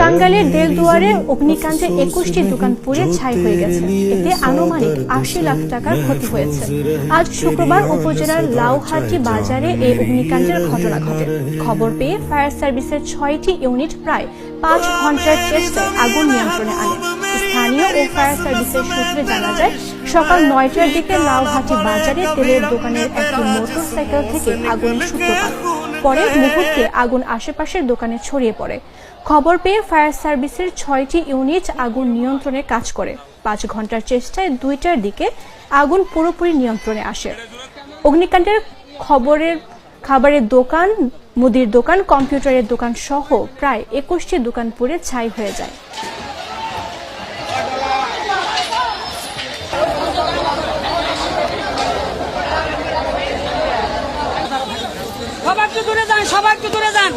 টাঙ্গাইলের দেলদুয়ারে অগ্নিকাণ্ডে ২১টি দোকান পুড়ে ছাই হয়ে গেছে। এতে আনুমানিক ৮০ লাখ টাকার ক্ষতি হয়েছে। আজ শুক্রবার উপজেলার লাউহাটি বাজারে এই অগ্নিকাণ্ডের ঘটনা ঘটে। খবর পেয়ে ফায়ার সার্ভিসের ৬টি ইউনিট প্রায় ৫ ঘন্টার চেষ্টায় আগুন নিয়ন্ত্রণে আনে। স্থানীয় ও ফায়ার সার্ভিসের সূত্রে জানা যায়, সকাল ৯টার দিকে লাউহাটি বাজারে তেলের দোকানের একটি মোটরসাইকেল থেকে আগুনের সূত্রপাত। পরে মুহূর্তে আগুন আশেপাশের দোকানে ছড়িয়ে পড়ে। খবর পেয়ে ফায়ার সার্ভিসের ৬টি ইউনিট আগুন নিয়ন্ত্রণে কাজ করে। ৫ ঘন্টার চেষ্টায় ২টার দিকে আগুন পুরোপুরি নিয়ন্ত্রণে আসে। অগ্নিকাণ্ডের খাবারের দোকান, মুদির দোকান, কম্পিউটারের দোকান সহ প্রায় ২১টি দোকান পুড়ে ছাই হয়ে যায়। সবাই একটু দূরে যান।